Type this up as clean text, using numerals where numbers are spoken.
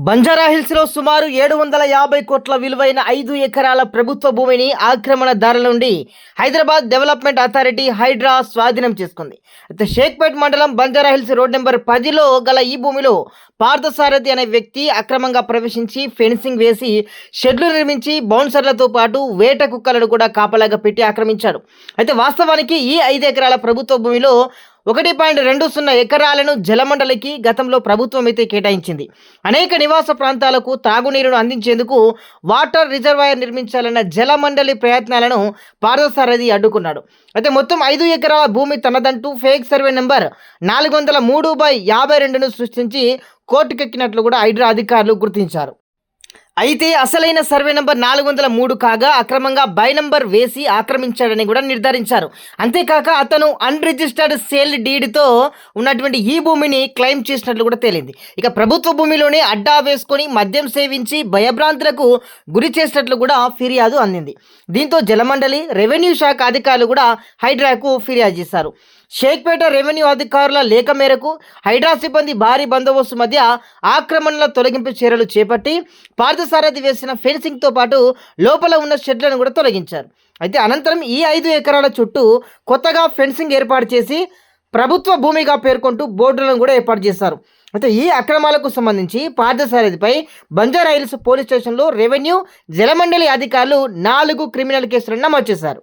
బంజారాహిల్స్లో సుమారు 750 కోట్ల విలువైన 5 ఎకరాల ప్రభుత్వ భూమిని ఆక్రమణదారుల నుండి హైదరాబాద్ డెవలప్మెంట్ అథారిటీ హైడ్రా స్వాధీనం చేసుకుంది. అయితే షేక్పేట్ మండలం బంజారాహిల్స్ రోడ్ నెంబర్ 10లో గల ఈ భూమిలో పార్థసారథి అనే వ్యక్తి అక్రమంగా ప్రవేశించి ఫెన్సింగ్ వేసి షెడ్లు నిర్మించి బౌన్సర్లతో పాటు వేట కుక్కలను కూడా కాపలాగా పెట్టి ఆక్రమించాడు. అయితే వాస్తవానికి ఈ 5 ఎకరాల ప్రభుత్వ భూమిలో 1.20 ఎకరాలను జలమండలికి గతంలో ప్రభుత్వం అయితే కేటాయించింది. అనేక నివాస ప్రాంతాలకు తాగునీరును అందించేందుకు వాటర్ రిజర్వాయర్ నిర్మించాలన్న జలమండలి ప్రయత్నాలను పార్థసారథి అడ్డుకున్నాడు. అయితే మొత్తం 5 ఎకరాల భూమి తనదంటూ ఫేక్ సర్వే నెంబర్ 403/52ను సృష్టించి కోర్టుకెక్కినట్లు కూడా హైడ్రా అధికారులు గుర్తించారు. అయితే అసలైన సర్వే నంబర్ 403 కాగా అక్రమంగా బై నంబర్ వేసి ఆక్రమించాడని కూడా నిర్ధారించారు. అంతేకాక అతను అన్రిజిస్టర్డ్ సేల్ డీడ్తో ఉన్నటువంటి ఈ భూమిని క్లెయిమ్ చేసినట్లు కూడా తేలింది. ఇక ప్రభుత్వ భూమిలోనే అడ్డా వేసుకొని మద్యం సేవించి భయభ్రాంతులకు గురి చేసినట్లు కూడా ఫిర్యాదు అందింది. దీంతో జలమండలి, రెవెన్యూ శాఖ అధికారులు కూడా హైడ్రాకు ఫిర్యాదు చేశారు. షేక్పేట రెవెన్యూ అధికారుల లేఖ మేరకు హైడ్రా సిబ్బంది భారీ బందోబస్తు మధ్య ఆక్రమణల తొలగింపు చర్యలు చేపట్టి పార్థసారథి వేసిన ఫెన్సింగ్తో పాటు లోపల ఉన్న షెడ్లను కూడా తొలగించారు. అయితే అనంతరం ఈ 5 ఎకరాల చుట్టూ కొత్తగా ఫెన్సింగ్ ఏర్పాటు చేసి ప్రభుత్వ భూమిగా పేర్కొంటూ బోర్డులను కూడా ఏర్పాటు చేశారు. అయితే ఈ అక్రమాలకు సంబంధించి పార్థసారథిపై బంజారాహిల్స్ పోలీస్ స్టేషన్లో రెవెన్యూ, జలమండలి అధికారులు 4 క్రిమినల్ కేసులను నమోదు చేశారు.